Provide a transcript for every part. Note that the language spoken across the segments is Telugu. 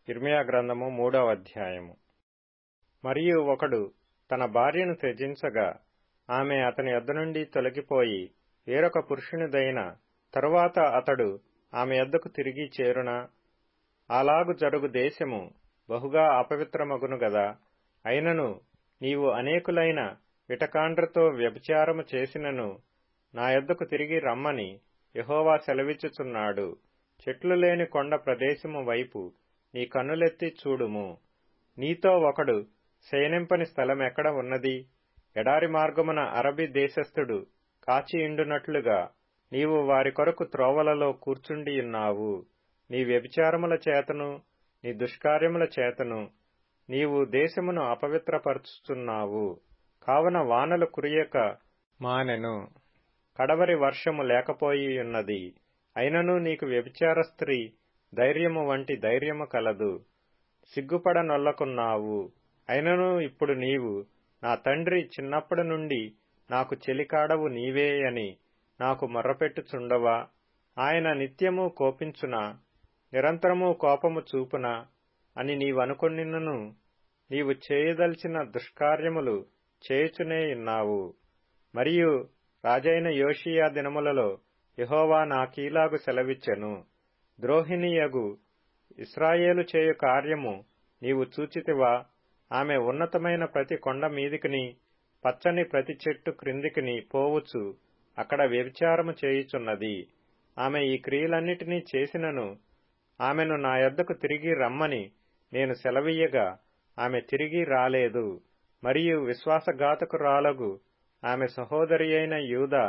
ఇర్మీయా గ్రంథము 3వ అధ్యాయము. మరియు ఒకడు తన భార్యను త్యజించగా ఆమె అతని యొద్ద నుండి తొలగిపోయి వేరొక పురుషునిదైన తరువాత అతడు ఆమె యొద్దకు తిరిగి చేరునా? అలాగు జరుగు దేశము బహుగా అపవిత్రమగును గదా. అయినను నీవు అనేకులైన విటకాండ్రతో వ్యభిచారము చేసినను నా యొద్దకు తిరిగి రమ్మని యెహోవా సెలవిచ్చుచున్నాడు. చెట్లు లేని కొండ ప్రదేశము వైపు నీ కన్నులెత్తి చూడుము. నీతో ఒకడు శయనింపని స్థలమెక్కడ ఉన్నది? ఎడారి మార్గమున అరబి దేశస్థుడు కాచియుండునట్లుగా నీవు వారి కొరకు త్రోవలలో కూర్చుండియున్నావు. నీ వ్యభిచారముల చేతను నీ దుష్కార్యముల చేతను నీవు దేశమును అపవిత్రపరచుచున్నావు. కావున వానలు కురియక మానెను, కడవరి వర్షము లేకపోయియున్నది. అయినను నీకు వ్యభిచార స్త్రీ ధైర్యము వంటి ధైర్యము కలదు. సిగ్గుపడనొల్లకున్నావు. అయినను ఇప్పుడు నీవు నా తండ్రి చిన్నప్పటి నుండి నాకు చెలికాడవు నీవే అని నాకు మొర్రపెట్టుచుండవా? ఆయన నిత్యము కోపించునా, నిరంతరము కోపము చూపునా అని నీవనుకొనినను నీవు చేయదలిచిన దుష్కార్యములు చేయుచునేయున్నావు. మరియు రాజైన యోషీయా దినములలో యెహోవా నాకీలాగు సెలవిచ్చెను. ద్రోహిణియగు ఇశ్రాయేలు చేయు కార్యము నీవు చూచితివా? ఆమె ఉన్నతమైన ప్రతి కొండ మీదికిని పచ్చని ప్రతి చెట్టు క్రిందికిని పోవుచు అక్కడ వ్యభిచారము చేయుచున్నది. ఆమె ఈ క్రియలన్నిటినీ చేసినను ఆమెను నా యొద్దకు తిరిగి రమ్మని నేను సెలవీయగా ఆమె తిరిగి రాలేదు. మరియు విశ్వాసఘాతకురాలగు ఆమె సహోదరి అయిన యూదా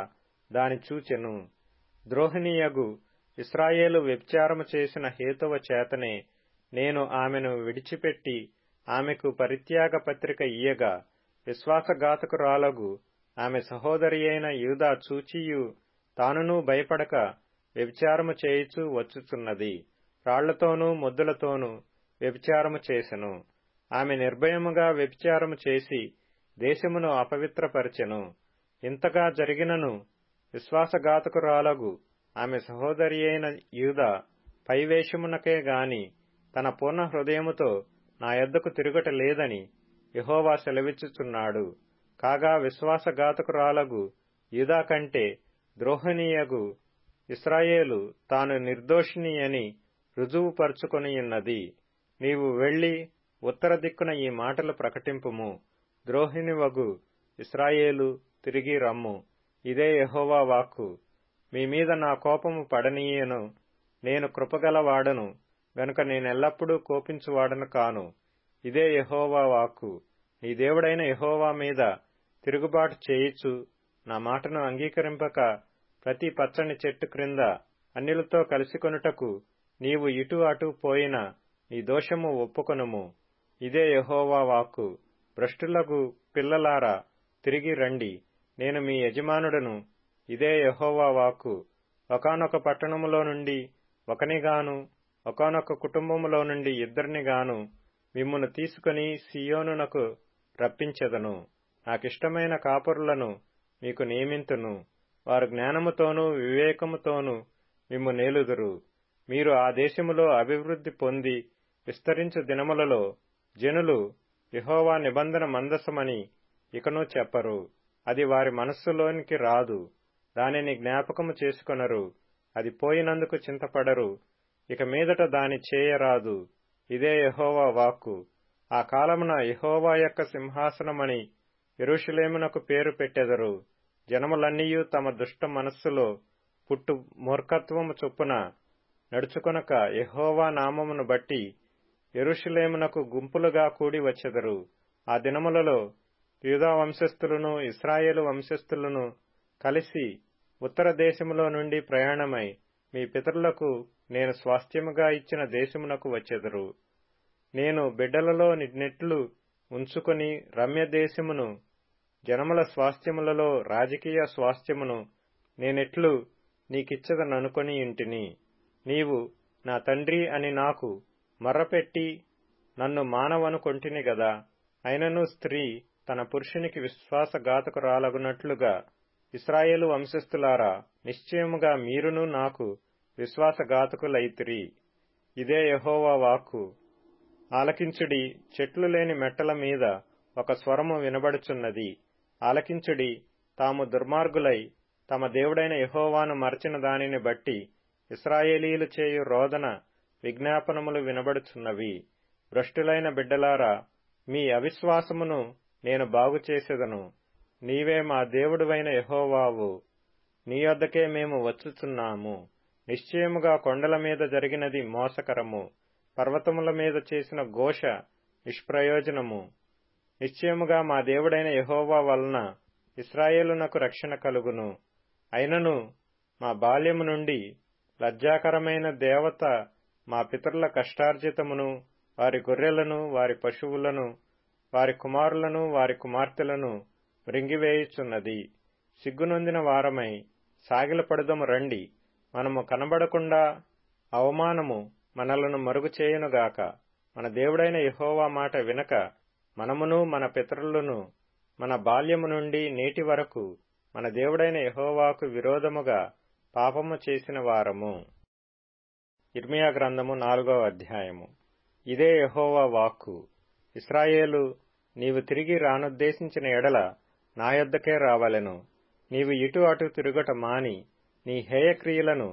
దాని చూచెను. ద్రోహిణియగు ఇశ్రాయేలు వ్యభిచారము చేసిన హేతువ చేతనే నేను ఆమెను విడిచిపెట్టి ఆమెకు పరిత్యాగ పత్రిక ఇయ్యగా విశ్వాసఘాతకురాలగు ఆమె సహోదరి అయిన యూదా చూచియు తానునూ భయపడక వ్యభిచారము చేయుచూ వచ్చుచున్నది. రాళ్లతోనూ మొద్దులతోనూ వ్యభిచారము చేసెను. ఆమె నిర్భయముగా వ్యభిచారము చేసి దేశమును అపవిత్రపరచెను. ఇంతగా జరిగినను విశ్వాసఘాతకురాలగు ఆమె సహోదరి అయిన యూదా పైవేషమునకే గాని తన పూర్ణ హృదయముతో నా యొద్దకు తిరుగుట లేదని యెహోవా సెలవిచ్చుచున్నాడు. కాగా విశ్వాసఘాతకురాలగు యూదా కంటే ద్రోహిణియగు ఇశ్రాయేలు తాను నిర్దోషిని అని రుజువుపరుచుకొనియున్నది. నీవు వెళ్లి ఉత్తర దిక్కున ఈ మాటలు ప్రకటింపుము. ద్రోహిణివగు ఇశ్రాయేలు, తిరిగి రమ్ము. ఇదే యెహోవా వాక్కు. మీ మీద నా కోపము పడనీయను. నేను కృపగలవాడను గనుక నేనెల్లప్పుడూ కోపించువాడను కాను. ఇదే యెహోవా వాక్కు. నీ దేవుడైన యెహోవా మీద తిరుగుబాటు చేయుచు నా మాటను అంగీకరింపక ప్రతి పచ్చని చెట్టు క్రింద అన్యులతో కలిసికొనుటకు నీవు ఇటు అటు పోయిన నీ దోషము ఒప్పుకొనుము. ఇదే యెహోవా వాక్కు. భ్రష్టులగు పిల్లలారా, తిరిగి రండి. నేను మీ యజమానుడను. ఇదే యెహోవా వాక్కు. ఒకానొక పట్టణములో నుండి ఒకనిగాను ఒకానొక కుటుంబములో నుండి ఇద్దరినిగాను మిమ్మును తీసుకుని సీయోనునకు రప్పించెదను. నాకిష్టమైన కాపురులను మీకు నియమింతును. వారు జ్ఞానముతోనూ వివేకముతోనూ మిమ్ము నేలుదురు. మీరు ఆ దేశములో అభివృద్ధి పొంది విస్తరించు దినములలో జనులు యెహోవా నిబంధన మందసమని ఇకను చెప్పరు. అది వారి మనస్సులోనికి రాదు. దానిని జ్ఞాపకము చేసుకొనరు. అది పోయినందుకు చింతపడరు. ఇక మీదట దాని చేయరాదు. ఇదే యెహోవా వాక్కు. ఆ కాలమున యెహోవా యొక్క సింహాసనమని యెరూషలేమునకు పేరు పెట్టెదరు. జనములన్నీయు తమ దుష్ట మనస్సులో పుట్టు మూర్ఖత్వము చొప్పున నడుచుకొనక యెహోవా నామమును బట్టి యెరూషలేమునకు గుంపులుగా కూడి వచ్చెదరు. ఆ దినములలో యూదా వంశస్థులను ఇశ్రాయేలు వంశస్థులను కలిసి ఉత్తర దేశములో నుండి ప్రయాణమై మీ పితరులకు నేను స్వాస్థ్యముగా ఇచ్చిన దేశమునకు వచ్చెదరు. నేను బిడ్డలలో నిన్నెట్లు ఉంచుకొని రమ్య దేశమును, జనముల స్వాస్థ్యములలో రాజకీయ స్వాస్థ్యమును నేనెట్లు నీకిచ్చదననుకొని ఇంటిని. నీవు నా తండ్రి అని నాకు మర్రపెట్టి నన్ను మానవనుకొంటిని గదా. అయినను స్త్రీ తన పురుషునికి విశ్వాసఘాతకురాలగునట్లుగా ఇశ్రాయేలు వంశస్థులారా, నిశ్చయముగా మీరును నాకు విశ్వాసఘాతకులైతిరి. ఇదే యెహోవా వాక్కు. ఆలకించుడి, చెట్లు లేని మెట్టల మీద ఒక స్వరము వినబడుచున్నది. ఆలకించుడి, తాము దుర్మార్గులై తమ దేవుడైన యెహోవాను మరచిన దానిని బట్టి ఇశ్రాయేలీయులు చేయు రోదన విజ్ఞాపనములు వినబడుచున్నవి. భ్రష్టులైన బిడ్డలారా, మీ అవిశ్వాసమును నేను బాగుచేసెదను. నీవే మా దేవుడువైన యెహోవావు. నీ యొద్దకే మేము వచ్చుచున్నాము. నిశ్చయముగా కొండల మీద జరిగినది మోసకరము, పర్వతముల మీద చేసిన ఘోష నిష్ప్రయోజనము. నిశ్చయముగా మా దేవుడైన యెహోవా వలన ఇశ్రాయేలునకు రక్షణ కలుగును. అయినను మా బాల్యము నుండి లజ్జాకరమైన దేవత మా పితరుల కష్టార్జితమును, వారి గొర్రెలను, వారి పశువులను, వారి కుమారులను, వారి కుమార్తెలను మృంగివేయుచున్నది. సిగ్గునొందిన వారమై సాగిలపడుదము రండి. మనము కనబడకుండా అవమానము మనలను మరుగు చేయునుగాక. మన దేవుడైన యెహోవా మాట వినక మనమును మన పితరులను మన బాల్యము నుండి నేటి వరకు మన దేవుడైన యెహోవాకు విరోధముగా పాపము చేసిన వారము. ఇర్మియా గ్రంథము 4వ అధ్యాయము. ఇదే యెహోవా వాక్కు. ఇశ్రాయేలు, నీవు తిరిగి రానుద్దేశించిన ఎడల నా యొద్దకే రావలెను. నీవు ఇటు అటు తిరుగుట మాని నీ హేయక్రియలను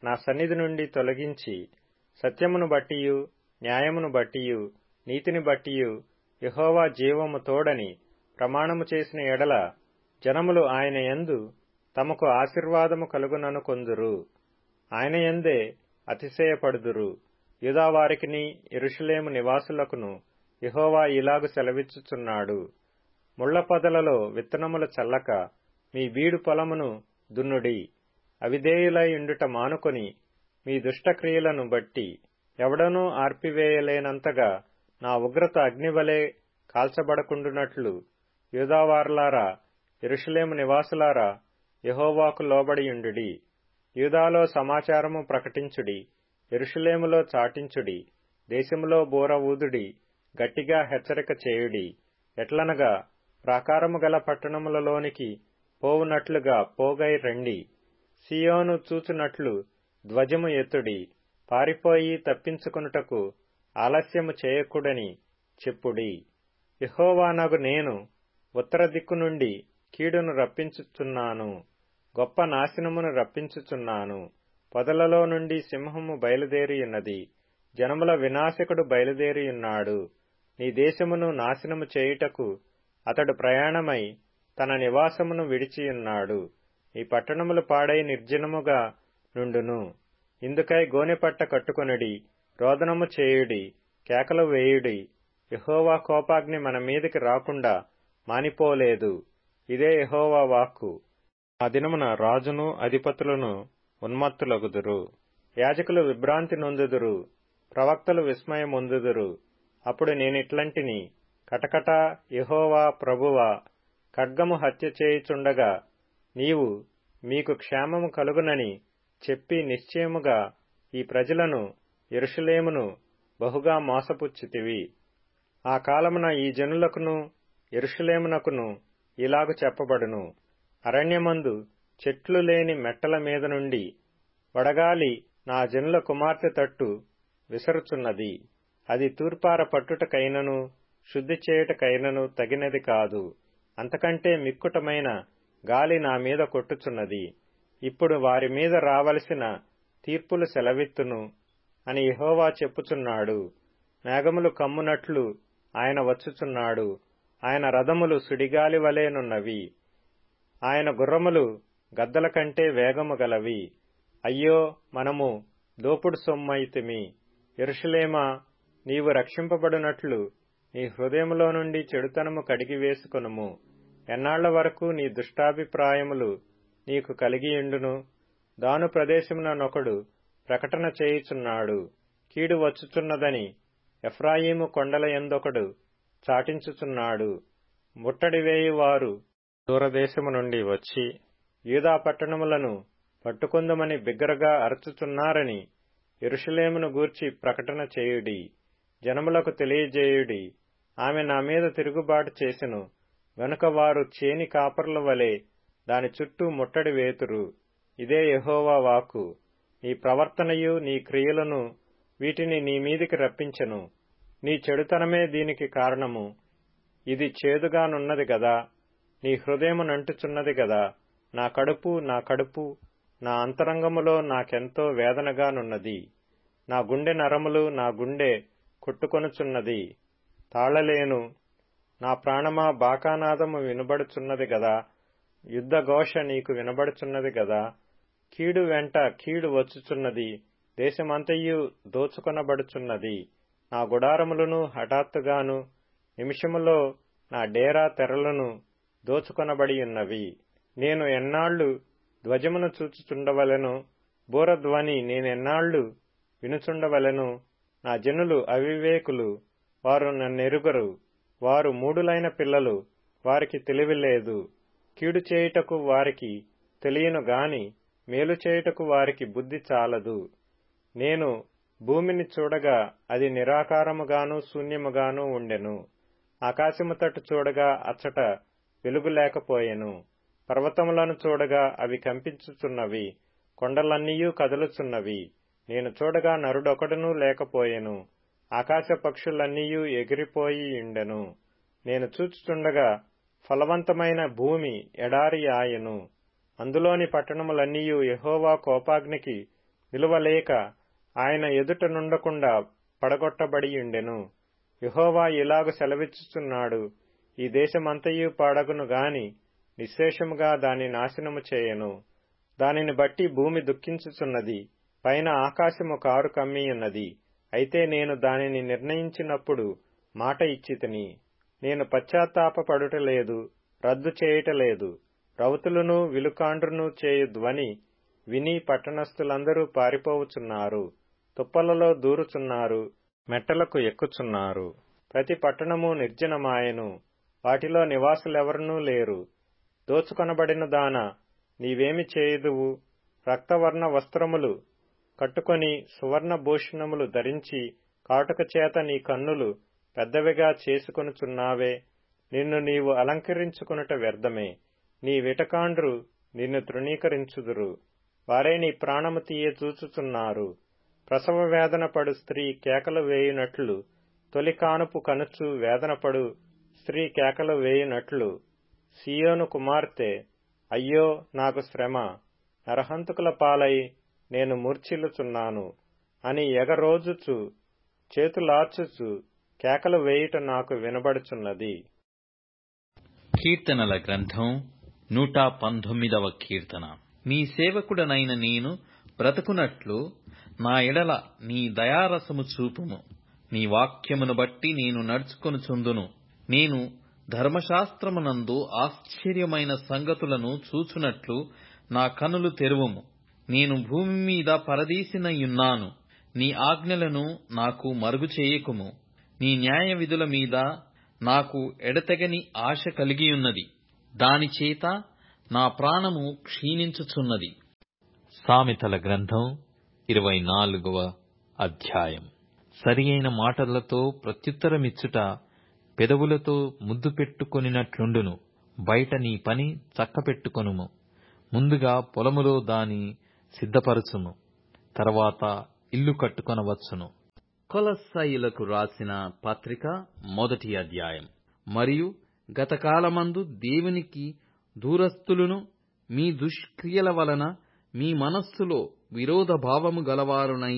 నా సన్నిధి నుండి తొలగించి, సత్యమును బట్టియు న్యాయమును బట్టియు నీతిని బట్టియు యెహోవా జీవము తోడని ప్రమాణము చేసిన ఎడల జనములు ఆయన యందు తమకు ఆశీర్వాదము కలుగుననుకొందురు. ఆయన యందే అతిశయపడుదురు. యూదావారికిని యెరూషలేము నివాసులకును యెహోవా ఇలాగు సెలవిచ్చుచున్నాడు. ముళ్ల పొదలలో విత్తనములు చల్లక మీ బీడు పొలమును దున్నుడి. అవిధేయులై ఉండుట మానుకొని మీ దుష్టక్రియలను బట్టి ఎవడనూ ఆర్పివేయలేనంతగా నా ఉగ్రత అగ్నివలే కాల్చబడకుండునట్లు యూదావారులారా, యెరూషలేము నివాసులారా, యెహోవాకు లోబడియుండుడి. యూదాలో సమాచారము ప్రకటించుడి, యెరూషలేములో చాటించుడి. దేశములో బూర ఊదుడి, గట్టిగా హెచ్చరిక చేయుడి. ఎట్లనగా, ప్రాకారము గల పట్టణములలోనికి పోవునట్లుగా పోగై రండి. సియోను చూచునట్లు ధ్వజము ఎత్తుడి. పారిపోయి తప్పించుకొనుటకు ఆలస్యము చేయకుడని చెప్పుడి. యెహోవానగు నేను ఉత్తర దిక్కు నుండి కీడును రప్పించుచున్నాను, గొప్ప నాశనమును రప్పించుచున్నాను. పొదలలో నుండి సింహము బయలుదేరియున్నది, జనముల వినాశకుడు బయలుదేరియున్నాడు. నీ దేశమును నాశనము చేయుటకు అతడు ప్రయాణమై తన నివాసమును విడిచియున్నాడు. ఈ పట్టణములు పాడై నిర్జనముగా నుండును. ఇందుకై గోనెపట్ట కట్టుకొనుడి, రోదనము చేయుడి, కేకలు వేయుడి. యెహోవా కోపాగ్ని మన మీదికి రాకుండా మానిపోలేదు. ఇదే యెహోవా వాక్కు. ఆ దినమున రాజును అధిపతులను ఉన్మత్తులగుదురు. యాజకులు విభ్రాంతి నొందుదురు, ప్రవక్తలు విస్మయమొందుదురు. అప్పుడు నేనిట్లంటిని, కటకట యెహోవా ప్రభువా, ఖడ్గము హత్య చేయుచుండగా నీవు మీకు క్షేమము కలుగునని చెప్పి నిశ్చయముగా ఈ ప్రజలను యెరూషలేమును బహుగా మోసపుచ్చితివి. ఆ కాలమున ఈ జనులకును యెరూషలేమునకును ఇలాగు చెప్పబడును. అరణ్యమందు చెట్లు లేని మెట్టల మీద నుండి వడగాలి నా జనుల కుమార్తె తట్టు విసరుచున్నది. అది తూర్పార పట్టుటకైనను శుద్ధి చేయుటకైనను తగినది కాదు. అంతకంటే మిక్కుటమైన గాలి నా మీద కొట్టుచున్నది. ఇప్పుడు వారి మీద రావలసిన తీర్పులు సెలవిత్తును అని యెహోవా చెప్పుచున్నాడు. మేఘములు కమ్మునట్లు ఆయన వచ్చుచున్నాడు. ఆయన రథములు సుడిగాలి వలెనున్నవి. ఆయన గుర్రములు గద్దల కంటే వేగము గలవి. అయ్యో, మనము దోపుడు సొమ్మైతిమి. యెరూషలేమా, నీవు రక్షింపబడినట్లు నీ హృదయములో నుండి చెడుతనము కడిగివేసుకొనుము. ఎన్నాళ్ల వరకు నీ దుష్టాభిప్రాయములు నీకు కలిగియుండును? దాను ప్రదేశముననొకడు ప్రకటన చేయుచున్నాడు, కీడు వచ్చుచున్నదని. ఎఫ్రాయిము కొండల యందొకడు చాటించుచున్నాడు. ముట్టడివేయువారు దూరదేశము నుండి వచ్చి యూదా పట్టణములను పట్టుకొందుమని బిగ్గరగా అరచుచున్నారని యెరూషలేమును గూర్చి ప్రకటన చేయుడి. జనములకు తెలియజేయుడి, ఆమె నా మీద తిరుగుబాటు చేసెను గనుక వారు చేని కాపరుల వలె దాని చుట్టూ ముట్టడి వేతురు. ఇదే యెహోవా వాక్కు. నీ ప్రవర్తనయు నీ క్రియలను వీటిని నీ మీదికి రప్పించెను. నీ చెడుతనమే దీనికి కారణము. ఇది చేదుగానున్నది గదా, నీ హృదయము నంటుచున్నది గదా. నా కడుపు, నా అంతరంగములో నాకెంతో వేదనగానున్నది. నా గుండె నరములు, నా గుండె కొట్టుకొనుచున్నది, తాళలేను. నా ప్రాణమా, బాకానాదము వినబడుచున్నది గదా, యుద్ధఘోష నీకు వినబడుచున్నది గదా. కీడు వెంట కీడు వచ్చుచున్నది, దేశమంతయు దోచుకొనబడుచున్నది. నా గుడారములను హఠాత్తుగాను నిమిషములో నా డేరా తెరలను దోచుకొనబడియున్నవి. నేను ఎన్నాళ్లు ధ్వజమును చూచుచుండవలెను, బూరధ్వని నేనెన్నాళ్లు వినుచుండవలెను. నా జనులు అవివేకులు, వారు నన్నెరుగరు. వారు మూఢులైన పిల్లలు, వారికి తెలివి లేదు. కీడు చేయుటకు వారికి తెలియను గాని మేలు చేయుటకు వారికి బుద్ధి చాలదు. నేను భూమిని చూడగా అది నిరాకారముగాను శూన్యముగాను ఉండెను. ఆకాశము తట్టు చూడగా అచ్చట వెలుగు లేకపోయెను. పర్వతములను చూడగా అవి కంపించుచున్నవి, కొండలన్నీయూ కదులుచున్నవి. నేను చూడగా నరుడొకడునూ లేకపోయెను, ఆకాశ పక్షులన్నీయూ ఎగిరిపోయి ఉండెను. నేను చూచుచుండగా ఫలవంతమైన భూమి ఎడారి ఆయెను. అందులోని పట్టణములన్నీయూ యెహోవా కోపాగ్నికి నిలువలేక ఆయన ఎదుట నుండకుండా పడగొట్టబడియుండెను. యెహోవా ఇలాగు సెలవిచ్చుచున్నాడు, ఈ దేశమంతయు పాడగును గాని నిశ్శేషముగా దాని నాశనము చేయను. దానిని బట్టి భూమి దుఃఖించుచున్నది, పైన ఆకాశము కారు కమ్మియున్నది. అయితే నేను దానిని నిర్ణయించినప్పుడు మాట ఇచ్చితిని. నేను పశ్చాత్తాపపడుటలేదు, రద్దు చేయుటలేదు. రౌతులను విలుకాండ్రును చేయు ధ్వని విని పట్టణస్థులందరూ పారిపోవుచున్నారు, తుప్పలలో దూరుచున్నారు, మెట్టలకు ఎక్కుచున్నారు. ప్రతి పట్టణము నిర్జనమాయెను, వాటిలో నివాసులెవరనూ లేరు. దోచుకొనబడిన దానా, నీవేమి చేయుదువు? రక్తవర్ణ వస్త్రములు కట్టుకొని సువర్ణ భూషణములు ధరించి కాటుక చేత నీ కన్నులు పెద్దవిగా చేసుకొనుచున్నావే. నిన్ను నీవు అలంకరించుకొనుట వ్యర్థమే. నీ విటకాండ్రు నిన్ను తృణీకరించుదురు, వారే నీ ప్రాణము తీయ చూచుచున్నారు. ప్రసవ వేదన పడు స్త్రీ కేకలు వేయునట్లు, తొలి కానుపు కనుచు వేదనపడు స్త్రీ కేకలు వేయునట్లు, సియోను కుమార్తె, అయ్యో నాకు శ్రమ, నరహంతకుల పాలై నేను మూర్ఛిల్లుచున్నాను అని ఎగరోజుచు చేతులార్చుచు కేకలు వేయుట నాకు వినబడుచున్నది. కీర్తనల గ్రంథం 119వ కీర్తన. నీ సేవకుడనైన నేను బ్రతుకునట్లు నా ఎడల నీ దయారసము చూపుము. నీ వాక్యమును బట్టి నేను నడుచుకొనుచుందును. నేను ధర్మశాస్త్రమునందు ఆశ్చర్యమైన సంగతులను చూచునట్లు నా కనులు తెరువుము. నేను భూమి మీద పరదేశినయున్నాను, నీ ఆజ్ఞలను నాకు మరుగు చేయకుము. నీ న్యాయ విధుల మీద నాకు ఎడతెగని ఆశ కలిగియున్నది, దానిచేత నా ప్రాణము క్షీణించుచున్నది. సామెతల గ్రంథం 24వ అధ్యాయం. సరియైన మాటలతో ప్రత్యుత్తరమిచ్చుట పెదవులతో ముద్దు పెట్టుకొనినట్లుండును. బయట నీ పని చక్కపెట్టుకొనుము. ముందుగా పొలములో దాని సిద్ధపరచుము, తర్వాత ఇల్లు కట్టుకొనవచ్చును. కొలస్సీయులకు రాసిన పత్రిక 1వ అధ్యాయం. మరియు గతకాలమందు దేవునికి దూరస్థులను మీ దుష్క్రియల వలన మీ మనస్సులో విరోధ భావము గలవారునై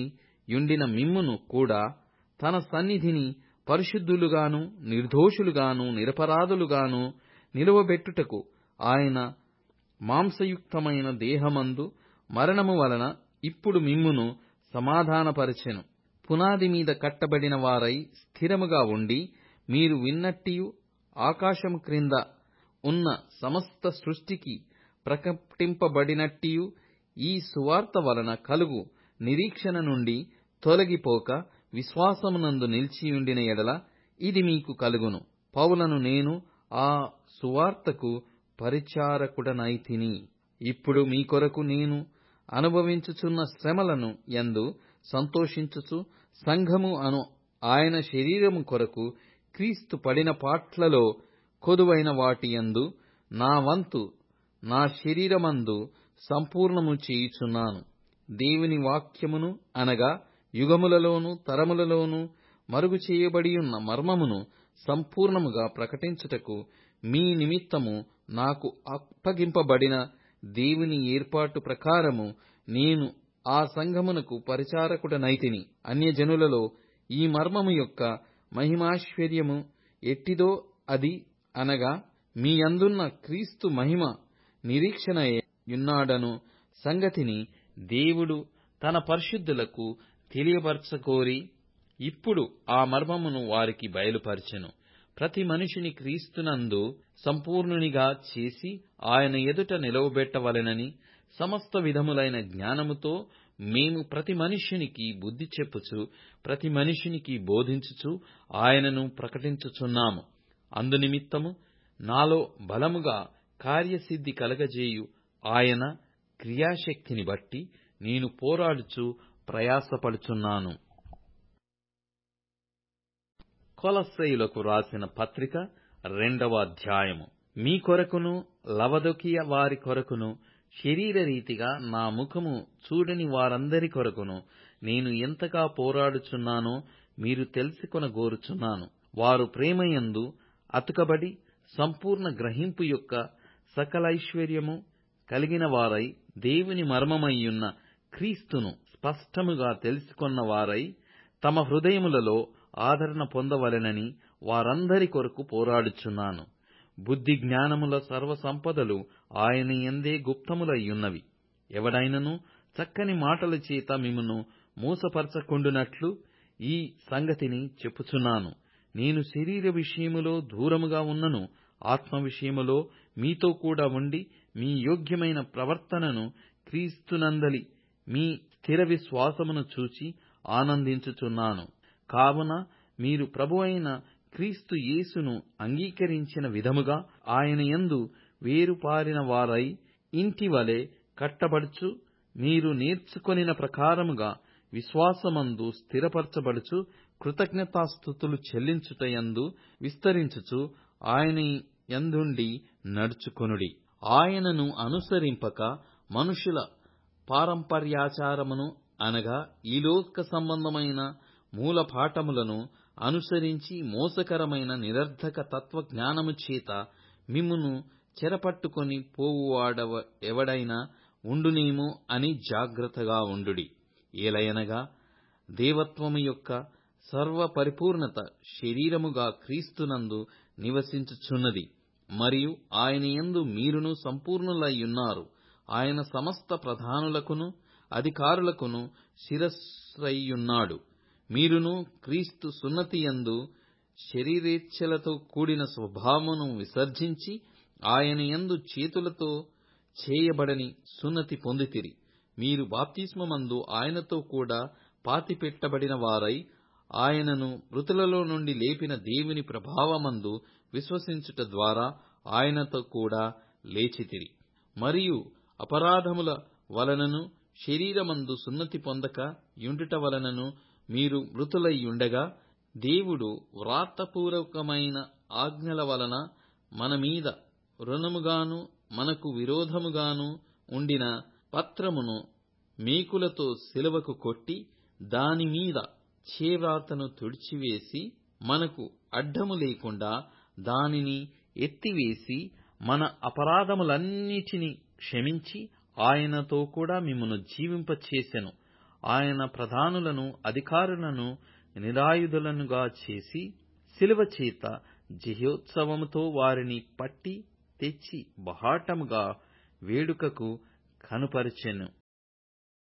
యుండిన మిమ్మును కూడా తన సన్నిధిని పరిశుద్ధులుగాను నిర్దోషులుగాను నిరపరాధులుగాను నిలువబెట్టుటకు ఆయన మాంసయుక్తమైన దేహమందు మరణము వలన ఇప్పుడు మిమ్మును సమాధానపరచెను. పునాది మీద కట్టబడిన వారై స్థిరముగా ఉండి, మీరు విన్నట్టియు ఆకాశము క్రింద ఉన్న సమస్త సృష్టికి ప్రకటింపబడినట్టియు ఈ సువార్త వలన కలుగు నిరీక్షణ నుండి తొలగిపోక విశ్వాసమునందు నిలిచియుండిన ఎడల ఇది మీకు కలుగును. పౌలను నేను ఆ సువార్తకు పరిచారకుడనైతిని. ఇప్పుడు మీ కొరకు నేను అనుభవించుచున్న శ్రమలను యందు సంతోషించుచు, సంఘము అను ఆయన శరీరము కొరకు క్రీస్తు పడిన పాట్లలో కొదువైన వాటి యందు నా వంతు నా శరీరమందు సంపూర్ణము చేయుచున్నాను. దేవుని వాక్యమును అనగా యుగములలోను తరములలోను మరుగు చేయబడియున్న మర్మమును సంపూర్ణముగా ప్రకటించుటకు మీ నిమిత్తము నాకు అప్పగింపబడిన దేవుని ఏర్పాటు ప్రకారము నేను ఆ సంఘమునకు పరిచారకుడనైతిని. అన్యజనులలో ఈ మర్మము యొక్క మహిమాశ్చర్యము ఎట్టిదో అది అనగా మీ యందున్న క్రీస్తు మహిమ నిరీక్షణయున్నాడను సంగతిని దేవుడు తన పరిశుద్ధులకు తెలియపరచకోరి ఇప్పుడు ఆ మర్మమును వారికి బయలుపరచెను. ప్రతి మనిషిని క్రీస్తునందు సంపూర్ణునిగా చేసి ఆయన ఎదుట నిలవబెట్టవలెనని సమస్త విధములైన జ్ఞానముతో మేము ప్రతి మనుష్యునికి బుద్ధి చెప్పుచు ప్రతి మనిషినికి బోధించుచు ఆయనను ప్రకటించుచున్నాము. అందునిమిత్తము నాలో బలముగా కార్యసిద్ధి కలగజేయు ఆయన క్రియాశక్తిని బట్టి నేను పోరాడుచు ప్రయాసపడుచున్నాను. కొలస్సీయులకు రాసిన పత్రిక 2వ అధ్యాయము. మీ కొరకును లవదొకియ వారి కొరకును శరీర రీతిగా నా ముఖము చూడని వారందరి కొరకును నేను ఎంతగా పోరాడుచున్నానో మీరు తెలుసుకొనగోరుచున్నాను. వారు ప్రేమయందు అతుకబడి సంపూర్ణ గ్రహింపు యొక్క సకలైశ్వర్యము కలిగిన వారై దేవుని మర్మమయ్యున్న క్రీస్తును స్పష్టముగా తెలుసుకొన్న వారై తమ హృదయములలో ఆదరణ పొందవలెనని వారందరి కొరకు పోరాడుచున్నాను. బుద్ధి జ్ఞానముల సర్వ సంపదలు ఆయన యందే గుప్తములయ్యున్నవి. ఎవడైనను చక్కని మాటల చేత మిమ్మును మోసపరచకుండునట్లు ఈ సంగతిని చెప్పుచున్నాను. నేను శరీర విషయములో దూరముగా ఉన్నను, ఆత్మ విషయములో మీతో కూడా ఉండి మీ యోగ్యమైన ప్రవర్తనను క్రీస్తునందలి మీ స్థిర విశ్వాసమును చూచి ఆనందించుచున్నాను. కావున మీరు ప్రభువైన క్రీస్తు యేసును అంగీకరించిన విధముగా ఆయన యందు వేరుపారిన వారై ఇంటివలె కట్టబడుచు మీరు నేర్చుకొనిన ప్రకారముగా విశ్వాసమందు స్థిరపరచబడుచు కృతజ్ఞతాస్తుతులు చెల్లించుటయందు విస్తరించుచు ఆయన యందుండి నడుచుకొనుడి. ఆయనను అనుసరింపక మనుషుల పారంపర్యాచారమును అనగా ఈ లోక సంబంధమైన మూలపాఠములను అనుసరించి మోసకరమైన నిరర్ధక తత్వజ్ఞానము చేత మిమ్మును చెరపట్టుకొని పోవువాడెవడైనా ఉండునేమో అని జాగ్రత్తగా ఉండుడి. ఏలయనగా దేవత్వము యొక్క సర్వ పరిపూర్ణత శరీరముగా క్రీస్తునందు నివసించుచున్నది, మరియు ఆయన యందు మీరును సంపూర్ణులయ్యున్నారు. ఆయన సమస్త ప్రధానులకును అధికారులకును శిరస్సయ్యున్నాడు. మీరును క్రీస్తు సున్నతియందు శరీరేచ్ఛలతో కూడిన స్వభావమును విసర్జించి ఆయన యందు చేతులతో చేయబడని సున్నతి పొందితిరి. మీరు బాప్తిస్మమందు ఆయనతో కూడా పాతిపెట్టబడిన వారై ఆయనను మృతులలో నుండి లేపిన దేవుని ప్రభావమందు విశ్వసించుట ద్వారా ఆయనతో కూడా లేచితిరి. మరియు అపరాధముల వలనను శరీరమందు సున్నతి పొందక యుండుట వలనను మీరు మృతులయ్యుండగా దేవుడు వ్రాతపూర్వకమైన ఆజ్ఞల వలన మన మీద రుణముగాను మనకు విరోధముగాను ఉండిన పత్రమును మేకులతో సిలువకు కొట్టి దానిమీద చేవ్రాతను తుడిచివేసి మనకు అడ్డము లేకుండా దానిని ఎత్తివేసి మన అపరాధములన్నిటినీ క్షమించి ఆయనతో కూడా మిమ్మును జీవింపచేసెను. ఆయన ప్రధానులను అధికారులను నిరాయుధులనుగా చేసి శిలువ చేత జయోత్సవముతో వారిని పట్టి తెచ్చి బహాటముగా వేడుకకు కనుపరిచెను.